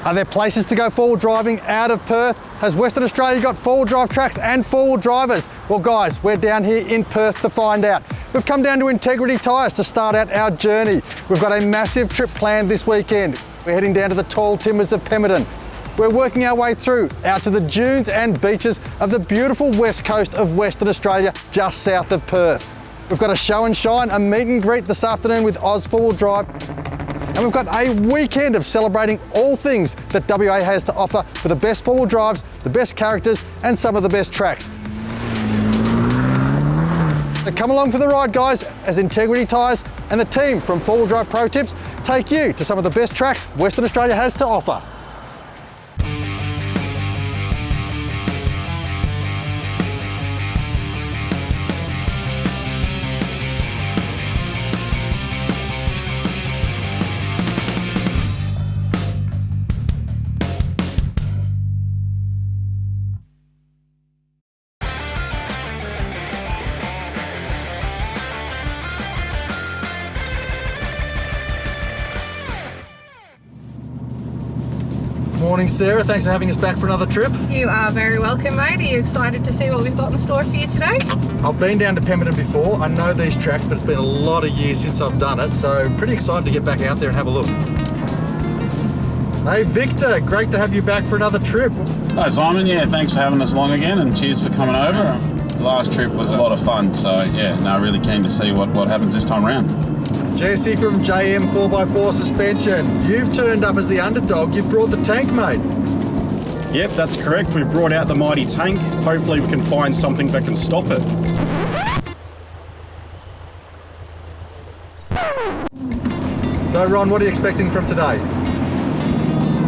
Are there places to go four-wheel driving out of Perth? Has Western Australia got four-wheel drive tracks and four-wheel drivers? Well guys, we're down here in Perth to find out. We've come down to Integrity Tyres to start out our journey. We've got a massive trip planned this weekend. We're heading down to the tall timbers of Pemberton. We're working our way through out to the dunes and beaches of the beautiful west coast of Western Australia, just south of Perth. We've got a show and shine, a meet and greet this afternoon with Oz 4-Wheel Drive. And we've got a weekend of celebrating all things that WA has to offer for the best four-wheel drives, the best characters, and some of the best tracks. So come along for the ride, guys, as Integrity Tyres and the team from 4-Wheel Drive Pro Tips take you to some of the best tracks Western Australia has to offer. Morning, Sarah. Thanks for having us back for another trip. You are very welcome, mate. Are you excited to see what we've got in store for you today? I've been down to Pemberton before. I know these tracks, but it's been a lot of years since I've done it, so pretty excited to get back out there and have a look. Hey, Victor, great to have you back for another trip. Hi, Simon. Yeah, thanks for having us along again, and cheers for coming over. The last trip was a lot of fun, so yeah, no, really keen to see what happens this time around. Jesse from JM 4x4 Suspension, you've turned up as the underdog. You've brought the tank, mate. Yep, that's correct. We've brought out the mighty tank. Hopefully we can find something that can stop it. So Ron, what are you expecting from today?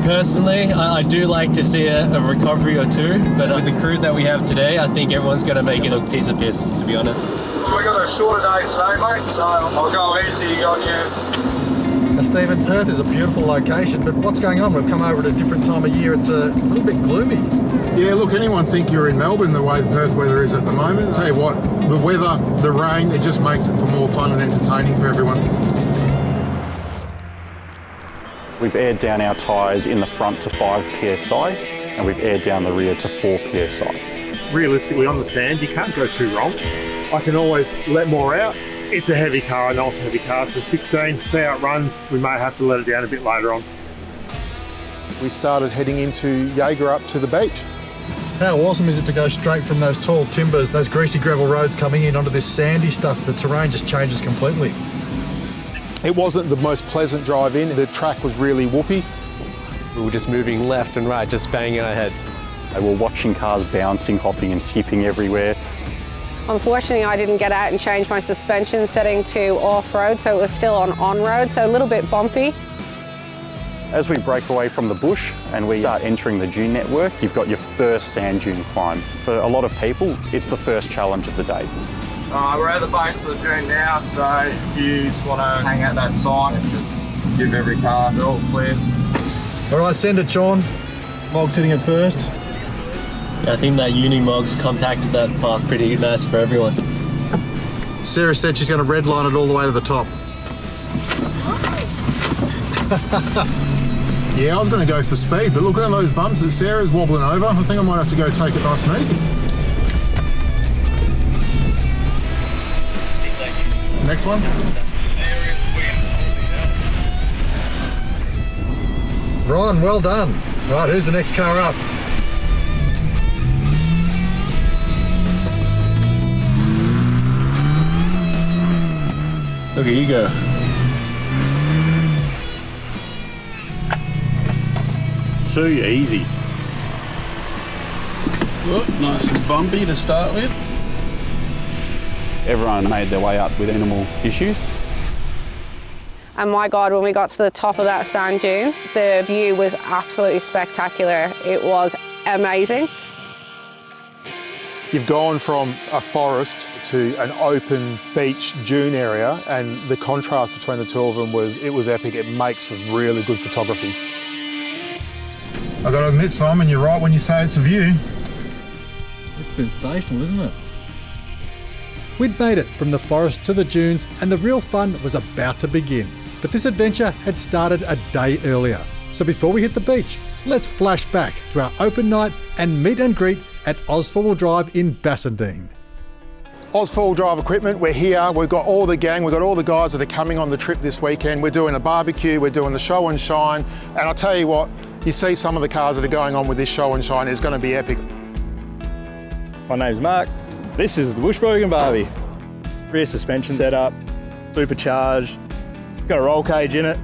Personally, I do like to see a recovery or two, but with the crew that we have today, I think everyone's going to make it a piece of piss, to be honest. We got a shorter day today, mate, so I'll go easy on you. Now, Stephen, Perth is a beautiful location, but what's going on? We've come over at a different time of year. It's a little bit gloomy. Yeah, look, anyone think you're in Melbourne the way the Perth weather is at the moment? Tell you what, the weather, the rain, it just makes it for more fun and entertaining for everyone. We've aired down our tyres in the front to 5 psi and we've aired down the rear to 4 psi. Realistically, on the sand, you can't go too wrong. I can always let more out. It's a heavy car, a nice heavy car, so 16, see how it runs. We may have to let it down a bit later on. We started heading into Jaeger up to the beach. How awesome is it to go straight from those tall timbers, those greasy gravel roads coming in onto this sandy stuff? The terrain just changes completely. It wasn't the most pleasant drive in. The track was really whoopy. We were just moving left and right, just banging our head. They were watching cars bouncing, hopping and skipping everywhere. Unfortunately, I didn't get out and change my suspension setting to off-road, so it was still on-road, so a little bit bumpy. As we break away from the bush and we start entering the dune network, you've got your first sand dune climb. For a lot of people, it's the first challenge of the day. We're at the base of the dune now, so if you just want to hang out that sign and just give every car, they're all clear. All right, send it, Sean. Mog's hitting it first. I think that Unimog's compacted that path pretty nice for everyone. Sarah said she's going to redline it all the way to the top. Yeah, I was going to go for speed, but look at those bumps that Sarah's wobbling over. I think I might have to go take it nice and easy. Next one. Ron, well done. Right, who's the next car up? Look at you go. Too easy. Well, nice and bumpy to start with. Everyone made their way up with animal issues. And my God, when we got to the top of that sand dune, the view was absolutely spectacular. It was amazing. You've gone from a forest to an open beach dune area, and the contrast between the two of them was epic. It makes for really good photography. I've got to admit, Simon, you're right when you say it's a view. It's sensational, isn't it? We'd made it from the forest to the dunes and the real fun was about to begin. But this adventure had started a day earlier. So before we hit the beach, let's flash back to our open night and meet and greet at Oz 4-Wheel Drive in Bassendean. Oz 4-Wheel Drive Equipment, we're here, we've got all the gang, we've got all the guys that are coming on the trip this weekend. We're doing a barbecue, we're doing the show and shine, and I'll tell you what, you see some of the cars that are going on with this show and shine, it's going to be epic. My name's Mark. This is the Bushbogan Barbie. Rear suspension setup, supercharged, got a roll cage in it.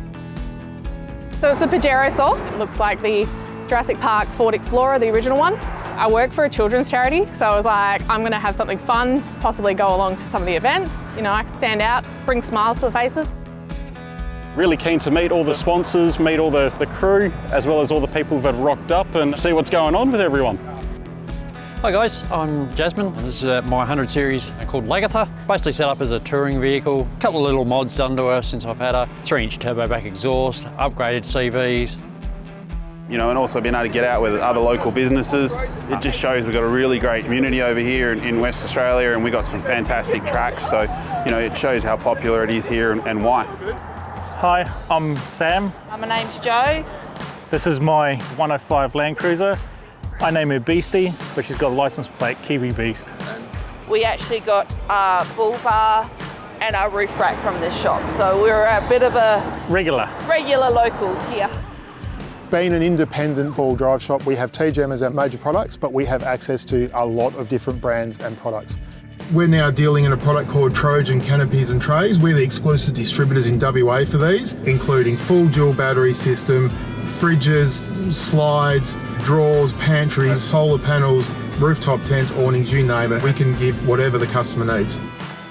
So it's the Pajero Saw. It looks like the Jurassic Park Ford Explorer, the original one. I work for a children's charity, so I was like, I'm gonna have something fun, possibly go along to some of the events. You know, I can stand out, bring smiles to the faces. Really keen to meet all the sponsors, meet all the crew, as well as all the people that have rocked up and see what's going on with everyone. Hi guys, I'm Jasmine. This is my 100 series called Lagatha. Basically set up as a touring vehicle. A couple of little mods done to her since I've had her. 3-inch turbo back exhaust, upgraded CVs. You know, and also being able to get out with other local businesses. It just shows we've got a really great community over here in West Australia, and we've got some fantastic tracks. So, you know, it shows how popular it is here and why. Hi, I'm Sam. My name's Joe. This is my 105 Land Cruiser. I name her Beastie, but she's got a license plate, Kiwi Beast. We actually got a bull bar and a roof rack from this shop, so we're a bit of a regular locals here. Being an independent 4-wheel drive shop, we have TGM as our major products, but we have access to a lot of different brands and products. We're now dealing in a product called Trojan Canopies and Trays. We're the exclusive distributors in WA for these, including full dual battery system, fridges, slides, drawers, pantries, solar panels, rooftop tents, awnings, you name it. We can give whatever the customer needs.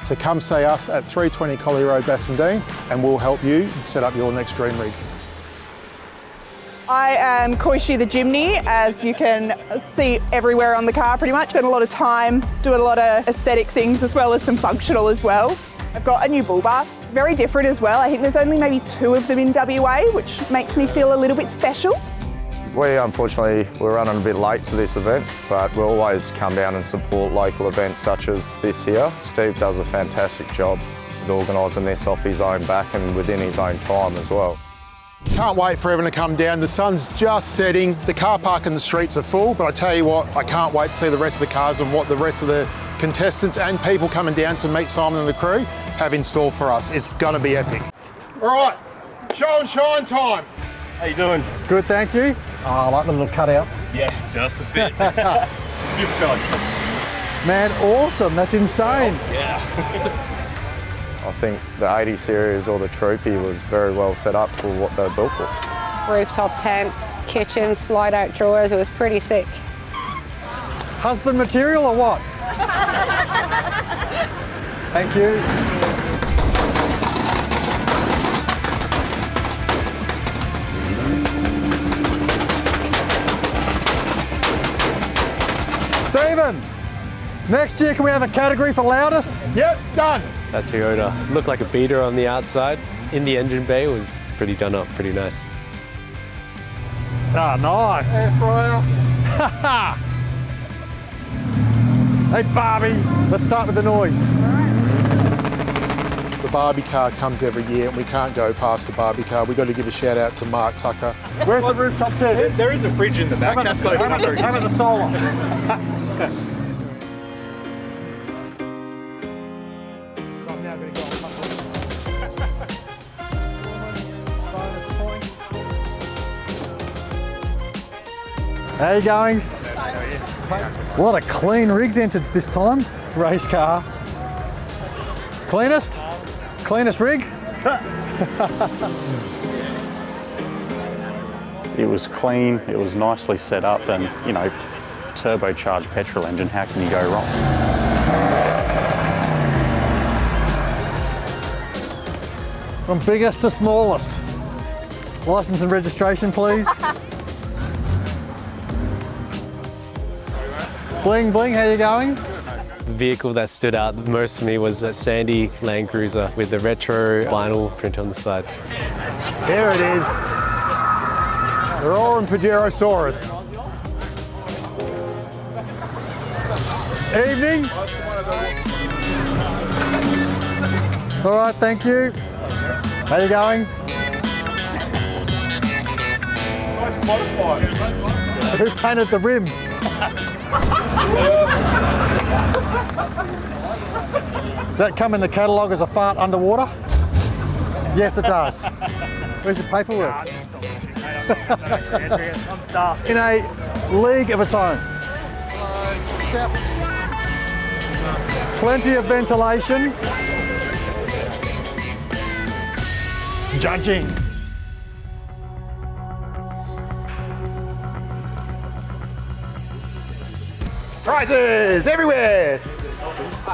So come see us at 320 Collier Road, Bassendean, and we'll help you set up your next dream rig. I am Koishi the Jimny, as you can see everywhere on the car pretty much. Spent a lot of time doing a lot of aesthetic things as well as some functional as well. I've got a new bull bar, very different as well. I think there's only maybe 2 of them in WA, which makes me feel a little bit special. Unfortunately, we're running a bit late to this event, but we'll always come down and support local events such as this here. Steve does a fantastic job with organising this off his own back and within his own time as well. Can't wait for everyone to come down. The sun's just setting. The car park and the streets are full, but I tell you what, I can't wait to see the rest of the cars and what the rest of the contestants and people coming down to meet Simon and the crew have in store for us. It's gonna be epic. All right, show and shine time. How you doing? Good, thank you. Oh, I like the little cutout. Yeah, just a fit. Supercharged. Man, awesome, that's insane. Oh, yeah. I think the 80 series or the Troopy was very well set up for what they were built for. Rooftop tent, kitchen, slide out drawers, it was pretty sick. Husband material or what? Thank you. Stephen, next year can we have a category for loudest? Yep, done. That Toyota looked like a beater on the outside. In the engine bay, it was pretty done up, pretty nice. Ah, nice. Air fryer. Hey, Barbie, let's start with the noise. The Barbie car comes every year and we can't go past the Barbie car. We've got to give a shout out to Mark Tucker. Where's the rooftop tent? There is a fridge in the back. How about the solar? How you going? A lot of clean rigs entered this time. Race car. Cleanest? Cleanest rig? It was clean, it was nicely set up, and, you know, turbocharged petrol engine, how can you go wrong? From biggest to smallest. License and registration, please. Bling bling, how you going? The vehicle that stood out most for me was a Sandy Land Cruiser with the retro vinyl print on the side. There it is. They're all in Pajerosaurus. Evening. All right, thank you. How you going? Who painted the rims? Does that come in the catalogue as a fart underwater? Yes, it does. Where's your paperwork? I'm staffed. In a league of its own. Plenty of ventilation. Judging. Prizes everywhere!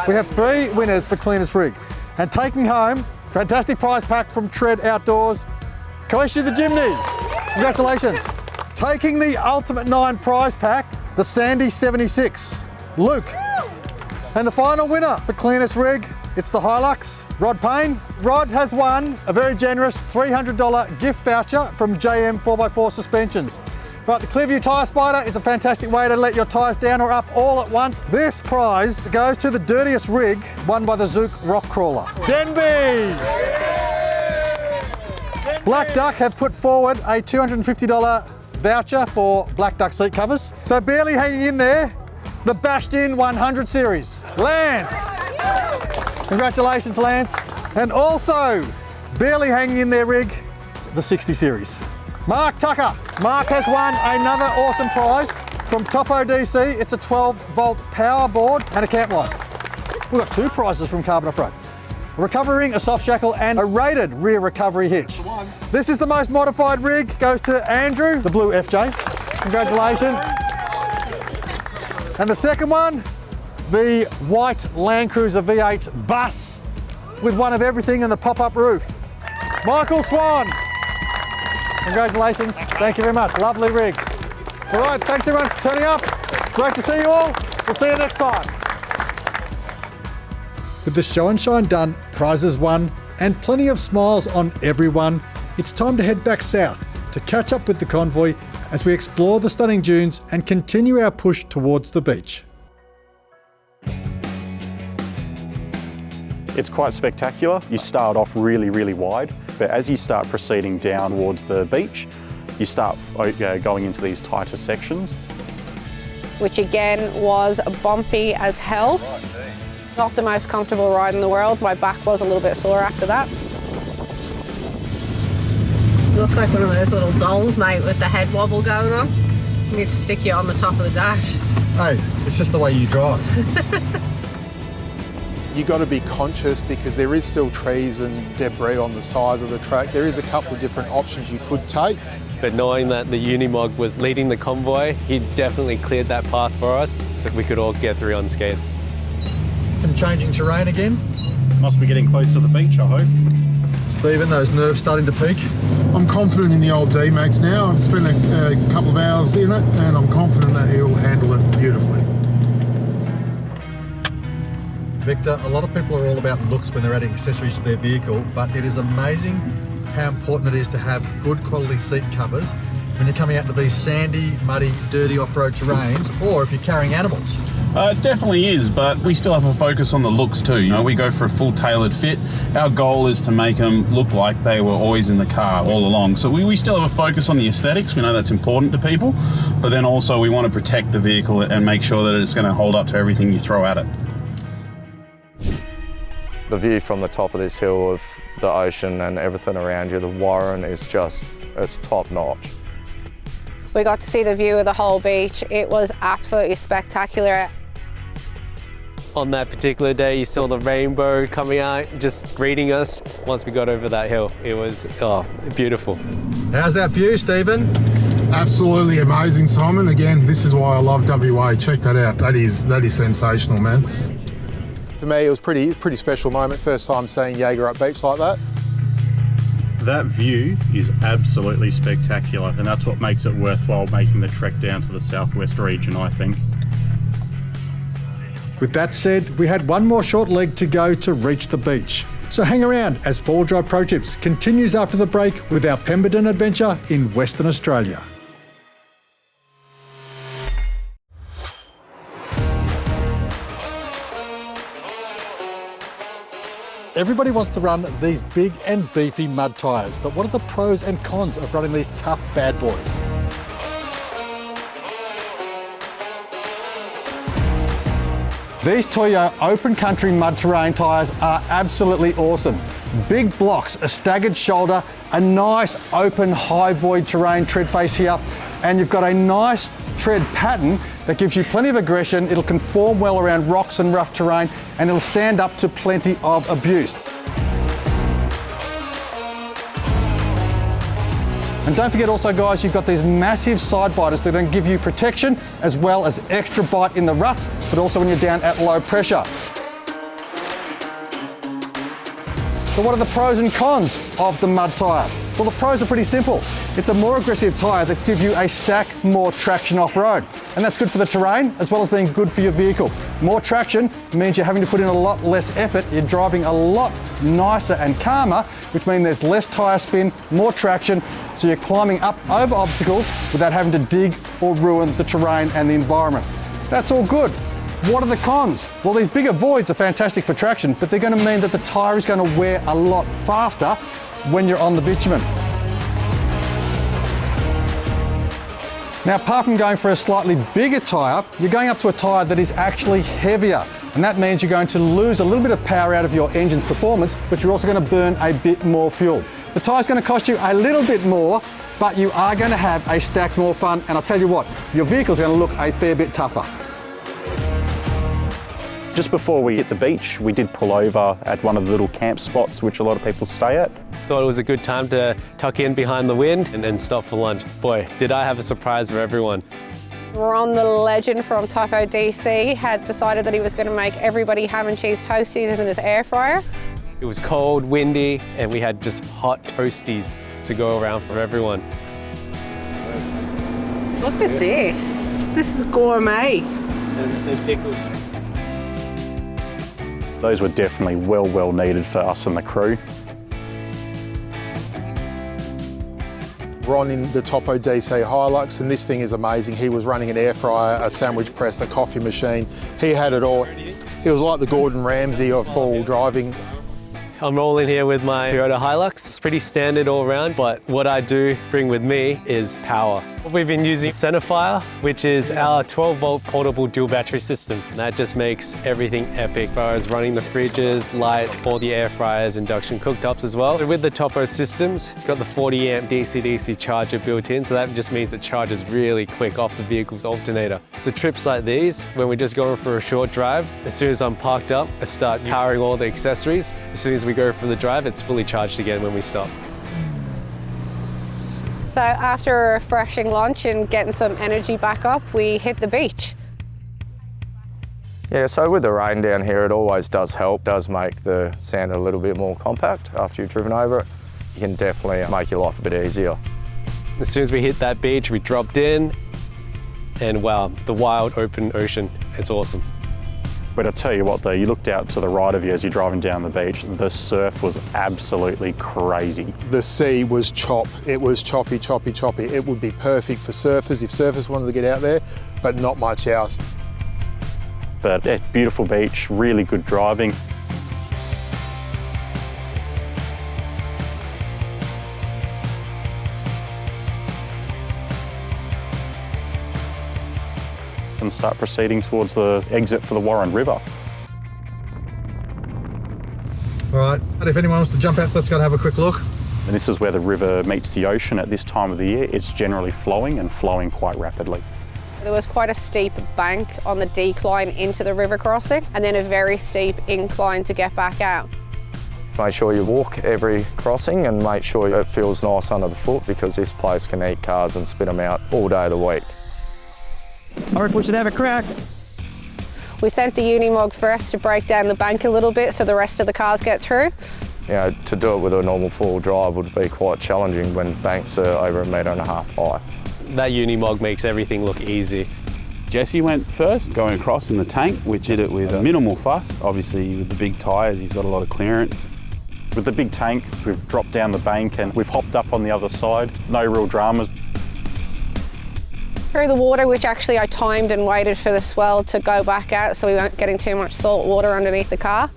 We have 3 winners for Cleanest Rig. And taking home, fantastic prize pack from Tread Outdoors, Koishi the Jimny. Congratulations. Taking the Ultimate 9 prize pack, the Sandy 76, Luke. And the final winner for Cleanest Rig, it's the Hilux, Rod Payne. Rod has won a very generous $300 gift voucher from JM 4x4 Suspensions. Right, the Clearview Tyre Spider is a fantastic way to let your tyres down or up all at once. This prize goes to the dirtiest rig won by the Zook Rock Crawler. Denby! Black Duck have put forward a $250 voucher for Black Duck seat covers. So barely hanging in there, the Bashed In 100 series. Lance! Congratulations, Lance. And also, barely hanging in there, rig, the 60 series. Mark Tucker. Mark has won another awesome prize from Topo DC. It's a 12-volt power board and a camp light. We've got 2 prizes from Carbon Off-Road. A recovery ring, a soft shackle, and a rated rear recovery hitch. This is the most modified rig, goes to Andrew, the blue FJ. Congratulations. And the second one, the white Land Cruiser V8 bus with one of everything and the pop-up roof. Michael Swan. Congratulations. Thank you very much. Lovely rig. All right, thanks everyone for turning up. Great to see you all. We'll see you next time. With the show and shine done, prizes won, and plenty of smiles on everyone, it's time to head back south to catch up with the convoy as we explore the stunning dunes and continue our push towards the beach. It's quite spectacular. You start off really, really wide, but as you start proceeding down towards the beach, you start going into these tighter sections. Which again was bumpy as hell. Not the most comfortable ride in the world. My back was a little bit sore after that. You look like one of those little dolls, mate, with the head wobble going on. You need to stick you on the top of the dash. Hey, it's just the way you drive. You've got to be conscious because there is still trees and debris on the side of the track. There is a couple of different options you could take. But knowing that the Unimog was leading the convoy, he definitely cleared that path for us so we could all get through unscathed. Some changing terrain again. Must be getting close to the beach, I hope. Stephen, those nerves starting to peak. I'm confident in the old D-Max now. I've spent a couple of hours in it and I'm confident that he'll handle it beautifully. Victor, a lot of people are all about looks when they're adding accessories to their vehicle, but it is amazing how important it is to have good quality seat covers when you're coming out to these sandy, muddy, dirty off-road terrains, or if you're carrying animals. It definitely is, but we still have a focus on the looks too. You know, we go for a full tailored fit. Our goal is to make them look like they were always in the car all along. So we still have a focus on the aesthetics. We know that's important to people, but then also we want to protect the vehicle and make sure that it's going to hold up to everything you throw at it. The view from the top of this hill of the ocean and everything around you, the Warren is just, it's top notch. We got to see the view of the whole beach. It was absolutely spectacular. On that particular day, you saw the rainbow coming out, just greeting us once we got over that hill. It was, beautiful. How's that view, Stephen? Absolutely amazing, Simon. Again, this is why I love WA. Check that out. That is sensational, man. For me, it was pretty special moment. First time seeing Jaeger up beach like that. That view is absolutely spectacular, and that's what makes it worthwhile making the trek down to the southwest region, I think. With that said, we had one more short leg to go to reach the beach. So hang around as 4Drive Pro Tips continues after the break with our Pemberton adventure in Western Australia. Everybody wants to run these big and beefy mud tyres, but what are the pros and cons of running these tough bad boys? These Toyo open country mud terrain tyres are absolutely awesome. Big blocks, a staggered shoulder, a nice open high void terrain tread face here, and you've got a nice tread pattern that gives you plenty of aggression. It'll conform well around rocks and rough terrain, and it'll stand up to plenty of abuse. And don't forget also, guys, you've got these massive side biters that are going to give you protection as well as extra bite in the ruts, but also when you're down at low pressure. So what are the pros and cons of the mud tyre? Well, the pros are pretty simple. It's a more aggressive tyre that gives you a stack more traction off-road. And that's good for the terrain as well as being good for your vehicle. More traction means you're having to put in a lot less effort. You're driving a lot nicer and calmer, which means there's less tyre spin, more traction, so you're climbing up over obstacles without having to dig or ruin the terrain and the environment. That's all good. What are the cons? Well, these bigger voids are fantastic for traction, but they're going to mean that the tyre is going to wear a lot faster when you're on the bitumen. Now, apart from going for a slightly bigger tyre, you're going up to a tyre that is actually heavier. And that means you're going to lose a little bit of power out of your engine's performance, but you're also going to burn a bit more fuel. The tyre's going to cost you a little bit more, but you are going to have a stack more fun. And I'll tell you what, your vehicle's going to look a fair bit tougher. Just before we hit the beach, we did pull over at one of the little camp spots which a lot of people stay at. Thought it was a good time to tuck in behind the wind and then stop for lunch. Boy, did I have a surprise for everyone. Ron, the legend from Taco DC, had decided that he was going to make everybody ham and cheese toasties in his air fryer. It was cold, windy, and we had just hot toasties to go around for everyone. Look at this. This is gourmet. And pickles. Those were definitely well needed for us and the crew. Ron in the Topo DC Hilux, and this thing is amazing. He was running an air fryer, a sandwich press, a coffee machine. He had it all. He was like the Gordon Ramsay of four-wheel driving. I'm rolling here with my Toyota Hilux. It's pretty standard all around, but what I do bring with me is power. We've been using Centerfire, which is our 12-volt portable dual battery system. And that just makes everything epic as far as running the fridges, lights, all the air fryers, induction cooktops as well. With the Topo systems, you've got the 40 amp DC-DC charger built in, so that just means it charges really quick off the vehicle's alternator. So trips like these, when we're just going for a short drive, as soon as I'm parked up, I start powering all the accessories. As soon as we go for the drive, it's fully charged again when we stop. So after a refreshing lunch and getting some energy back up, we hit the beach. Yeah, so with the rain down here, it always does help. It does make the sand a little bit more compact after you've driven over it. You can definitely make your life a bit easier. As soon as we hit that beach, we dropped in, and wow, the wild open ocean, it's awesome. But I tell you what though, you looked out to the right of you as you're driving down the beach, the surf was absolutely crazy. The sea was it was choppy. It would be perfect for surfers if surfers wanted to get out there, but not much else. But yeah, beautiful beach, really good driving. And start proceeding towards the exit for the Warren River. All right, and if anyone wants to jump out, let's go and have a quick look. And this is where the river meets the ocean at this time of the year. It's generally flowing and flowing quite rapidly. There was quite a steep bank on the decline into the river crossing, and then a very steep incline to get back out. Make sure you walk every crossing and make sure it feels nice under the foot, because this place can eat cars and spit them out all day of the week. I reckon we should have a crack. We sent the Unimog first to break down the bank a little bit so the rest of the cars get through. You know, to do it with a normal four-wheel drive would be quite challenging when banks are over 1.5 meters high. That Unimog makes everything look easy. Jesse went first, going across in the tank, which did it with a minimal fuss. Obviously, with the big tyres, he's got a lot of clearance. With the big tank, we've dropped down the bank and we've hopped up on the other side. No real dramas. Through the water, which actually I timed and waited for the swell to go back out so we weren't getting too much salt water underneath the car.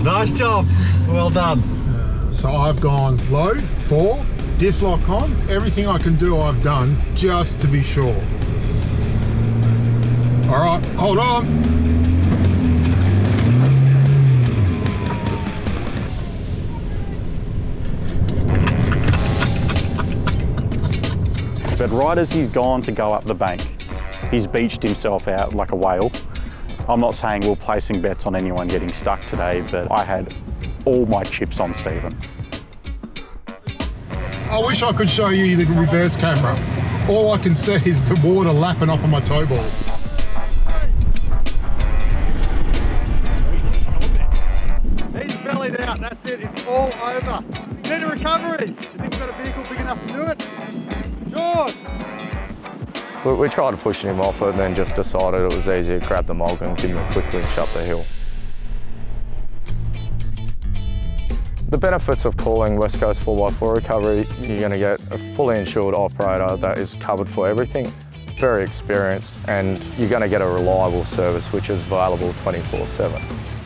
Nice job, well done. So I've gone low, 4, diff lock on. Everything I can do, I've done just to be sure. All right, hold on. But right as he's gone to go up the bank, he's beached himself out like a whale. I'm not saying we're placing bets on anyone getting stuck today, but I had all my chips on Stephen. I wish I could show you the reverse camera. All I can see is the water lapping up on my tow ball. He's bellied out, that's it, it's all over. Need a recovery. You think we've got a vehicle big enough to do it? George! We tried pushing him off it and then just decided it was easier to grab the mog and give him a quick winch up the hill. The benefits of calling West Coast 4x4 Recovery, you're going to get a fully insured operator that is covered for everything, very experienced, and you're going to get a reliable service which is available 24/7.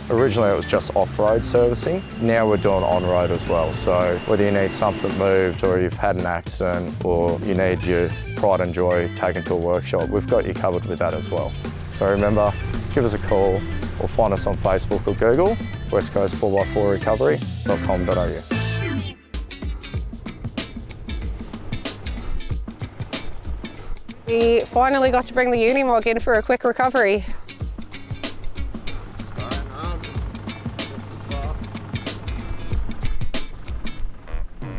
Originally it was just off-road servicing, now we're doing on-road as well, so whether you need something moved or you've had an accident or you need your pride and joy taken to a workshop, we've got you covered with that as well. So remember, give us a call or find us on Facebook or Google, westcoast4x4recovery.com.au. We finally got to bring the Unimog in for a quick recovery.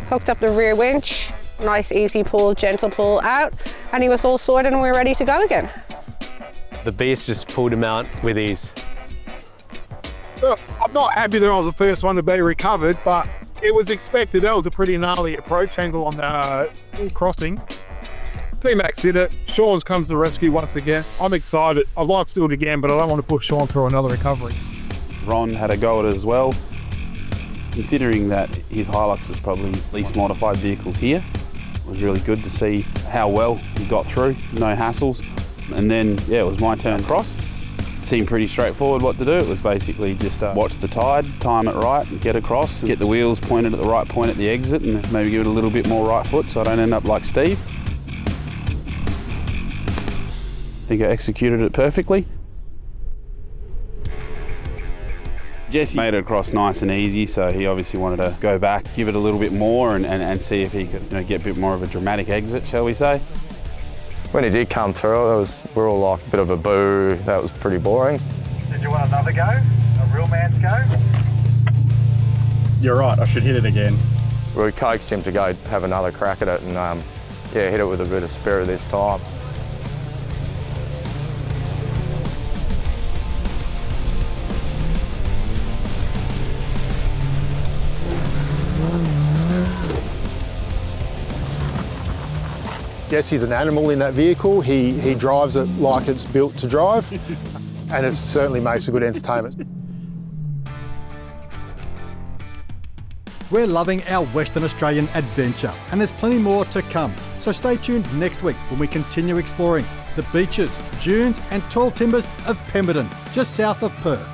Hooked up the rear winch, nice easy pull, gentle pull out, and he was all sorted and we were ready to go again. The beast just pulled him out with ease. Look, I'm not happy that I was the first one to be recovered, but it was expected. That was a pretty gnarly approach angle on the crossing. T-Max did it. Sean's come to the rescue once again. I'm excited. I'd like to do it again, but I don't want to push Sean through another recovery. Ron had a go at it as well. Considering that his Hilux is probably least modified vehicles here, it was really good to see how well he got through, no hassles. And then, yeah, it was my turn across. It seemed pretty straightforward what to do. It was basically just watch the tide, time it right, and get across, and get the wheels pointed at the right point at the exit, and maybe give it a little bit more right foot so I don't end up like Steve. I think I executed it perfectly. Jesse made it across nice and easy, so he obviously wanted to go back, give it a little bit more and see if he could get a bit more of a dramatic exit, shall we say. When he did come through, we're all like a bit of a boo. That was pretty boring. Did you want another go? A real man's go? You're right, I should hit it again. We coaxed him to go have another crack at it and yeah, hit it with a bit of spirit this time. Yes, he's an animal in that vehicle. He drives it like it's built to drive, and it certainly makes a good entertainment. We're loving our Western Australian adventure, and there's plenty more to come. So stay tuned next week when we continue exploring the beaches, dunes and tall timbers of Pemberton, just south of Perth.